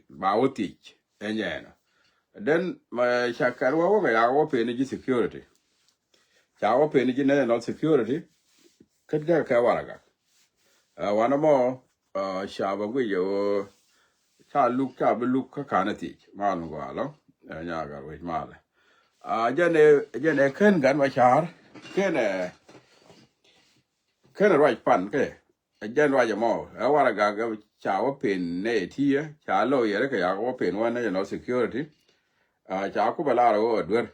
bawoti enyeno then my shakarwa wo ya wo pe ni security cha wo pe ni national security kadga ka waraga wana mo shaba gwe yo cha luk ka kanati malu galo nya ga we male jene ken gan ma char kene right pan ke jen wa mo waraga ga cha wo pe ne ti cha lo ye ka ya wo pe wa national security cha ku bala ro dwer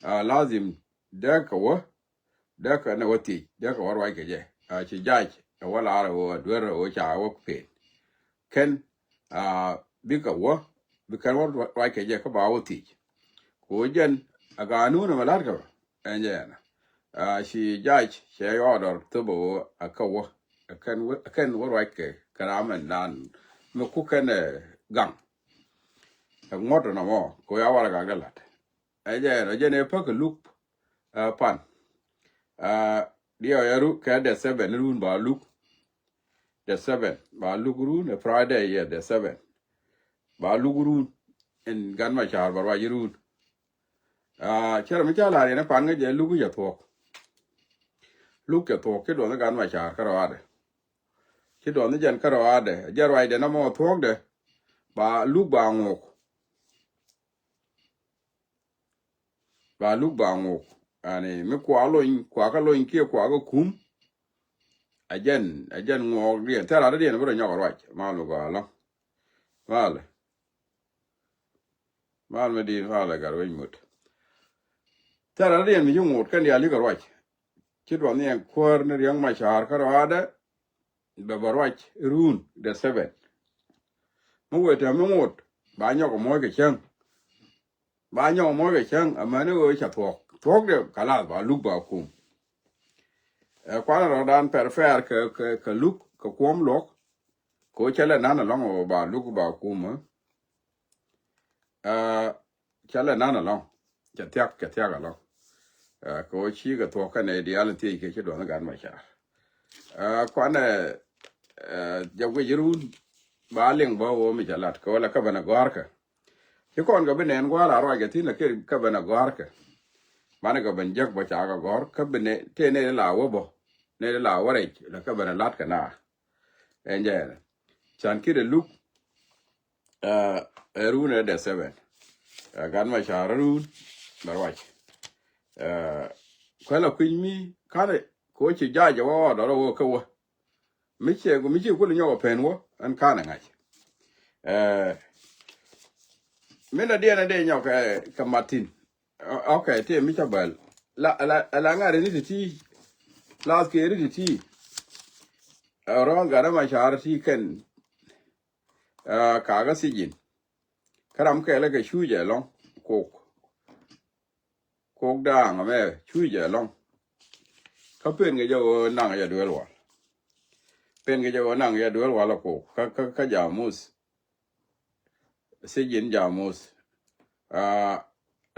lazim da ka na wati da ka warwa ke je ci jaj wala ro dwer o cha wo pe ken bi ka warwa ke je ka ba wati ko jen aga nu na malar ka enje na ci jaj ci order to bo aka wo kan warwa ke karaman nan mu ku kan gang ngoto na mo ko ya wara ga galat eje ne pa ka look pan dia yaru ka de 7 run ba look the 7 ba look run Friday yeah the 7 ba look run en gan ma char ba run chera mi chala ne pan ga je look ya to look ya to ke do na gan ma char ka rawade ke do na jan ka rawade jarwai de na mo to de ba look ba ngok ba look ba ngok ani mi kwa ka loin ke kwa ga kum ajen ngo rien tera de ne bro nyago rach malu ga la mal me di vale gar wen mut tera de mi jungot kan ya li ga rach kidwa ne kwar ne yang ma char ka rada be barach run de 7 mu weta mu mut ba nyago mo ga chen amane o cha tok de kala ba lu ba kum kwa dan perfer ka luk ka kwom lok ko chele nana long ba luk ba kum chele nana long cha long ko chi ga to ka ne dial ti ke do na gan ma sha kwa ne jago jirun ba leng ba wo mi jalat ko la ka bana gorka ki kon ga benen gwara ro ga tin la ke ka bana gorka bana ga ban jak ba cha ga gor ka bene te ne la wo bo ne la wore la ka bana lat ka na enje chan ki de luk rune de 7 gan ma sha run barwach kwa la kwimi kare ko ci jaje wa do ro ko wo mi che ko nyo pen wo an kana ngai me na dia na de nyo ka Martin okay te mi chabal la ngare ni ti las ke ri ti ro ngara ma shar ti ken ka ga sijin karam ke la ga shuje long kok dang me shuje long ka pen ge jo nang ya duel wa pen ge jo nang ya duel wa la ko ka jamus sijin jamus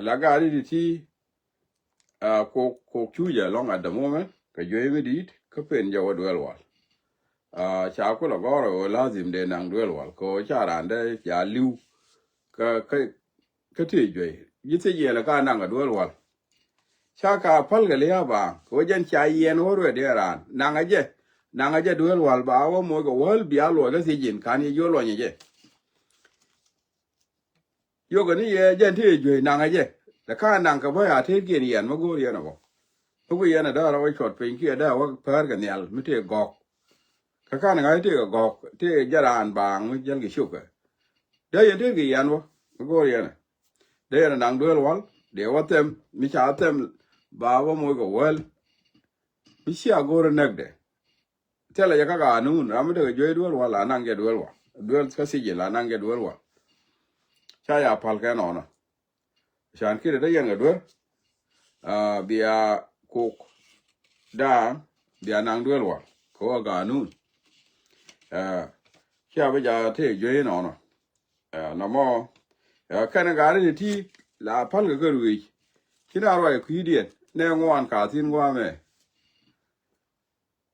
la ga ri ti ko shuje long at the moment ka jo e dit ka pen jo duel wa cha ko la goro lazim de nang duel wa ko cha rande ya liu ka te jo yite ye la ka nang duel wa chaka palga le ba ko jan cha yen horo de ran nanga je duel wal ba wo mo go wal bia lo ga sijin kan ye lo nye je yo go ni ye jan te jo nanga je da ka nang ka ba ya te ge ni yan mo go ye na bo ko ye na da ro chot pin ki da wa par ga nyal mi te go ka nanga te go te jaran bang mi jan gi shu ka da ye te ge yan wo go ye na de na nang duel wal de wa tem mi cha tem ba wo mo go wal mi sia go re nagde tela ya ka nu na mi de jo duel wala nang ge duel wa duel ka si je la nang ge duel wa cha ya pal ka no na shan ki de yan ge duel bia ko da bia nang duel wa ko ga nu cha ba ja te jo no no na mo ka na ga ri ti la pal ga ru wi kina ro ku dien ne ngwan ka tin ngwa me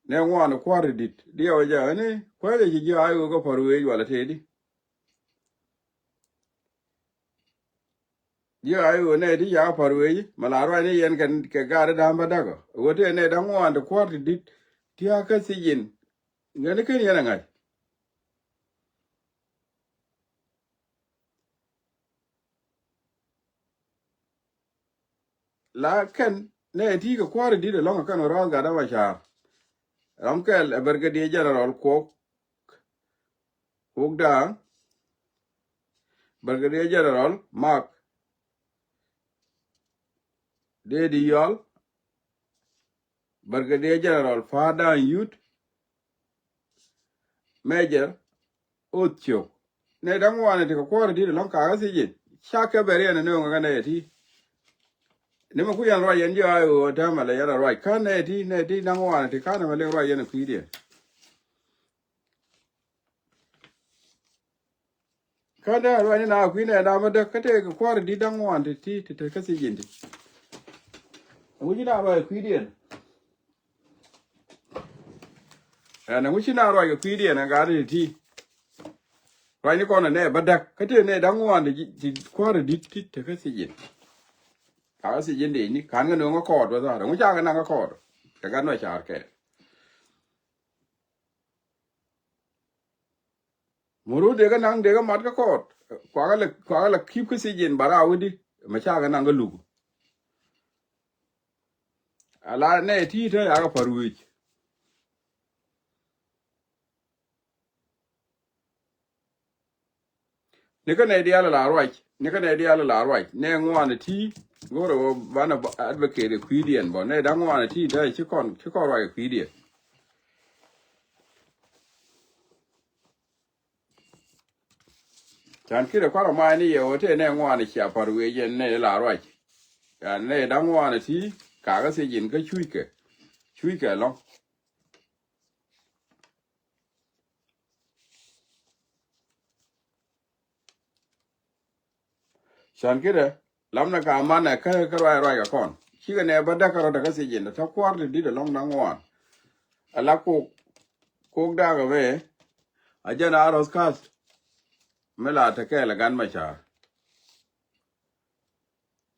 ne ngwan ko ridit dia waja ne ko le ji ayo go paru e wala te di ye ayo ne ti ya parwe malaro ne yen kan ke gare da mbadago wote ne da ngwan de kwart dit ti aka si yin ngene ken yana ngai la ken ne ti ko kwart dit lo kan ro ga da wa sha ramkel brigadier general ko da brigadier general mark de yol brigadier general fada youth major otio ne da ngwan de ko kwart dit lo ka si yin sha ke bere ne ngo ne ti ne ma ku yan ro yen jo ayo ta ma le yara ro kan ne ti na ngwan ti kan ma le ro yen ku di kada ro ni na ku ne da ma da ka te ko kwar di dan ngwan ti ka si yin ti mu ji na ro ku di na mu ji na ro ku di na ga ti ro ni ko ne ba da ka te ne dan ngwan ti kwar di ti ka si yin ka si yin de ni kan ga no ko do da mu ja ga na ko ka ga no cha ke muru de ga nang de ga mat ga ko kwa la kip ka si yin bara wudi ma cha ga nang ga lu ala ne ti ta ya ga faru ni ka ne dia la right ni ka ne dia la right ne ngwan ti goro bana advocate quidien bo ne da ngwan ti da chi kon right quidien chan kire kwara ma ni ye ote ne ngwan chi apar we yen ne la right ya ne da ngwan ti ka ga se yin ka chui ke lo chan kire lamna ka mana ka right ka kon chi ga ne ba da ka ro da ka se yin ta kwar di da long da ngwan ala ko da ga we ajana aros kas mela ta ke la gan ma cha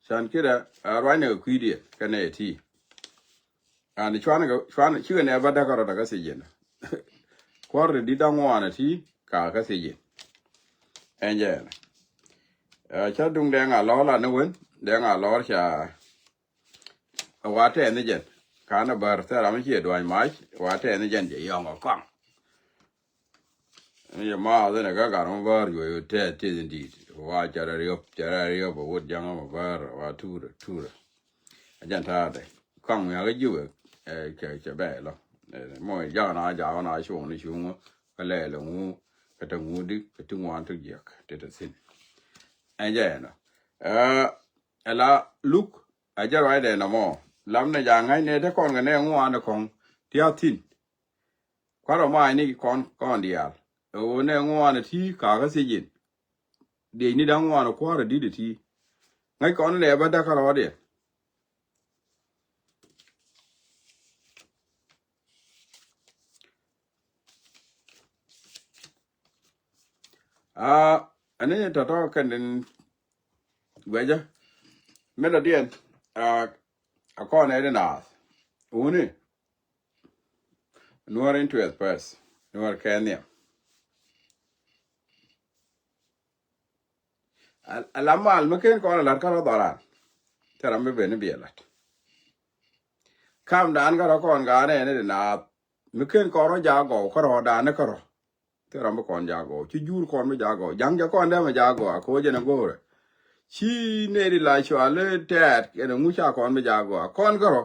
shan kida rwanya kwidi kana ti ani chwana chiga ne bada karo daga sejena kwar di dangwana ti ka sejen enje cha dung de nga lo la ne wen de nga lo cha wate ne jen kana bar ta ram chi dwan mai wate ne jen je yong ko ni ma de ne ga ram bar yo te ndi wa cha ra bo wot jang ma bar wa tura ajan ta de kong ya ga ju ke be lo mo ja na shu ni shu ka le lo ngu ka ta ngu di ka tu wan tu je ka te ta sin anje no ala look aja ra de na mo lam ne ja ngai ne de kon ga ne ngu an kon tia tin kwa ro mai ni kon dia o ne ngu an ti ka ga si yin de ni da ngu an ko ra di ti ngai kon le ba da ka ro de ane ta to kan den gwaja melodian a ko ne de na uni nuar into it press nuar kenya alamal maken ko la ka doran tera me bene bielat kam dan ga ko ga ne na maken ko ro ja go ko ro da ne ko ro tera me kon ja go chi jur kon me ja go jang ja kon da me ja go ko je na go chi ne ri la chwa le tet ke no mu cha kon me ja go kon ko ro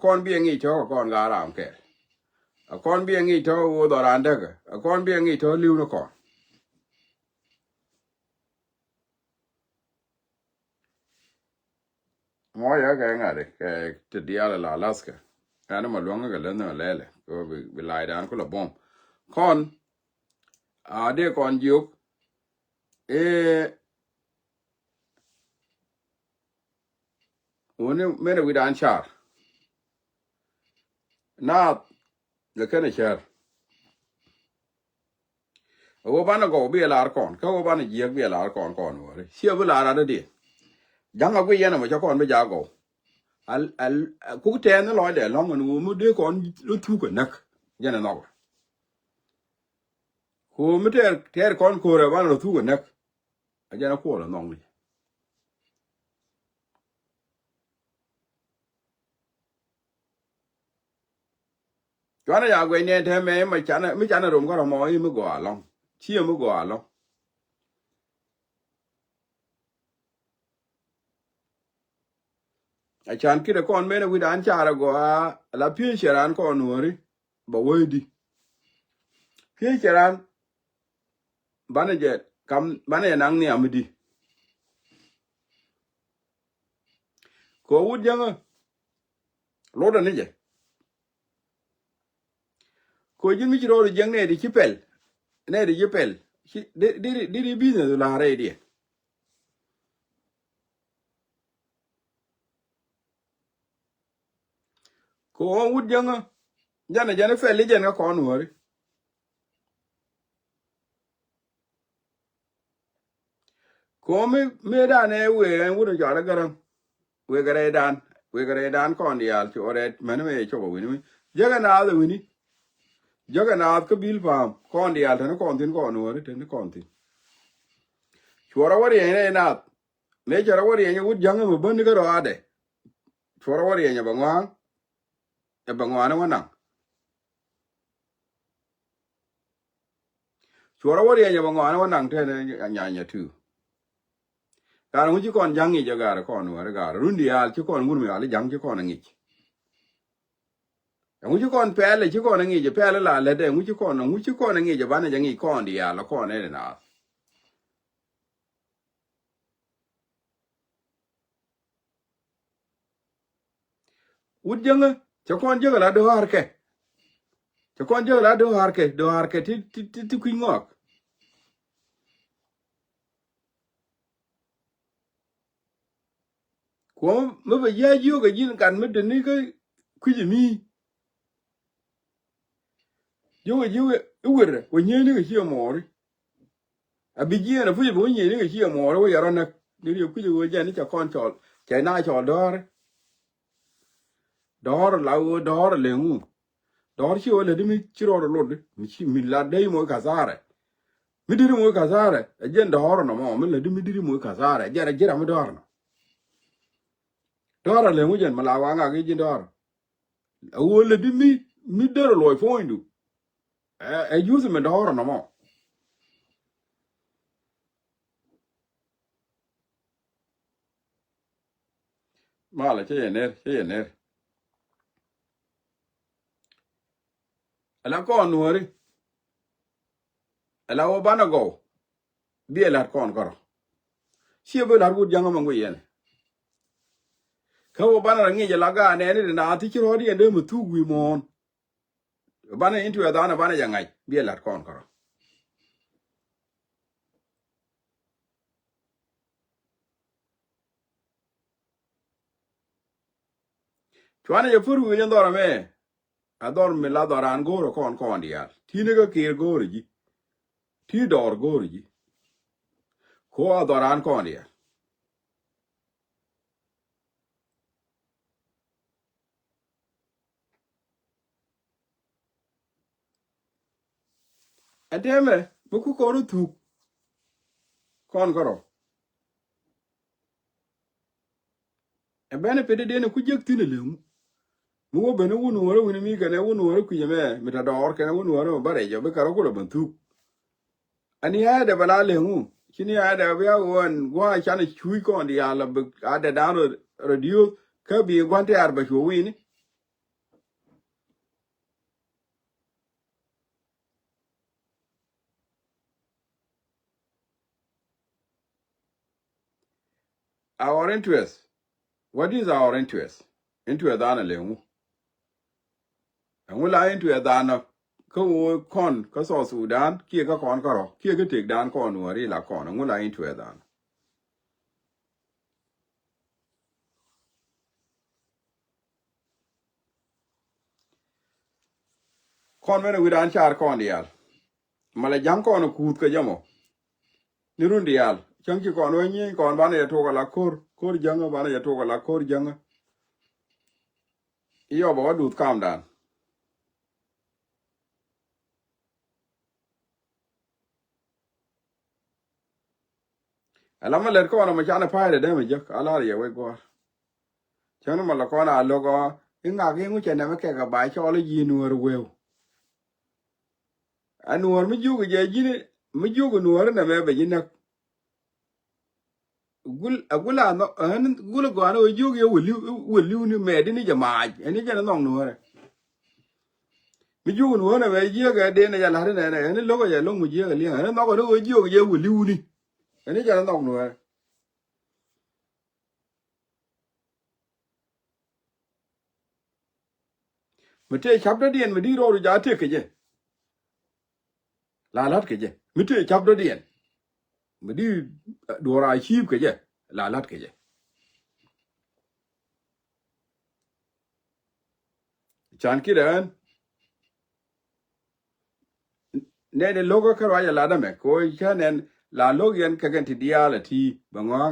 kon bi ngi to kon ga ram ke kon bi ngi to wo doran de kon bi ngi to liu no kon mo ya ga ngare ke te dia la Alaska ana ma longa ga lena lele ko bi lai dan ko la bom kon a de kon juk woni mena wi dan char na le kana char o bana go bi la kon ka o bana ji bi la kon wo re si bi la ra de jang a gwe yana ma chakon be jago al ku te na lo de long nu mu de kon lu tu ko nak yana no ku mu ter kon ko re ban lu tu ko nak a jana ko la no ni jwana ya gwe ne te me ma chana rum ko mo yi mu go along chi mu go along a chan kire kon me na wi dan chara go a la pie cheran ko nuori ba wedi pie cheran bana je kam bana ya nang ni amdi ko wud janga lo da ni je ko jin mi ro jang ne di chipel ne di chipel di business la re di ko wud janga jana fel li jen ga ko nuori ko me da ne we wud jara garam we gare dan kon dial ci ore men me ci ko wini jaga na da wini jaga na ka bil fam kon dial tan kon tin kon wori tan kon tin chora wori ne na me chora wori ne wud janga mo ban ga ro ade chora wori ne bangwa e bangwa na wana chora wori ne bangwa na wana te nya nya tu kan mu ci kon jangi jaga kon wori ga rundi al ci kon mun mi al jang ci kon ngi ngu ci kon pele ci kon ngi je pele la le de ngu ci kon ngi je bana jangi kon di ala kon ne na wud janga ci kon jaga la do harke ci kon jaga la do harke ti ku ngok ko me ba ya ju ga jin kan me de ni ga ku ji mi ju uwer ko nye ni ga ci mo ri abi ji na fu ji bo nye ni ga ci mo ri wo ya ro na ni ku ji wo ja ni ci kon chol ci na chol dor la wo dor le ngu dor ci wala dimi ci ro lo de mi ci mi la dai mo kasare mi diri mo kasare e jen dor no mo mi la dimi diri mo kasare jera mi dor no dor le ngu jen mala wa nga gi jen dor wo le dimi mi dero lo fo indu e use mi dor no mo mala ce ne ala ko nuori ala wo bana go bi la kon koro ci bo la gu janga mo ngu yen ka wo bana ngi je laga ne ni na ti ro di ende mu tu gwi mon bana intu ya dana bana jangai bi la kon koro chwana je furu wi ndoro me ador mi la doran goro kon dial tine ga kir goro ji ti dor goro ji ko adoran kon dial ateme buku koru tu kon koro e bene pede de ne ku jek tine le mu wo bene wunu wore wini mi kane wunu wore ku yeme mi ta dor kane wunu wore bare jo be karo ko bantu ani ya de bala le mu kini ya de ya won gwa chane chui kon dial be ade dano radio ka bi gwante arba cho wini our interest. What is our interest? Into a dana lemu. And we lie into a dana. Ko con, Kaso Sudan, Kia con caro, Kia take down con, worry la con, and we lie into a dan. Con when we don't char con dial. Malajam con a coot kajamo. Nirundial, chẳng chỉ còn với nhỉ còn bán này thuộc là khô chẳng bán này thuộc là khô chẳng iyo bảo đút cam đàn lắm mà lên con mà chán phải đấy mà chứ ala rồi vậy qua chẳng mà là con nào logo những ngạc nhiên của chị này mới kẹt cả bài cho lấy gì nuôi rồi anh nuôi mới vô cái gì này mới vô cái nuôi này về gì nè gul là nó anh gul có nó vô cái will lưu ni mẹ đi ni chả mai anh ấy cho nó nòng nuôi mới vô cái nuôi này về gì cái đen này là thế này anh ấy lúc cái lúc mà gì cái liền anh nó có nó vô cái will lưu ni anh ấy cho nó nòng nuôi mà chơi chắp đó điền mà đi rồi giá thiệt cái gì là lát cái gì mà chơi chắp đó điền mà đi đùa rai chim cái gì là lát cái gì chán kia đấy nên logo cái loại là đó mẹ coi cho nên là logo cái thì dia là thì bằng ngon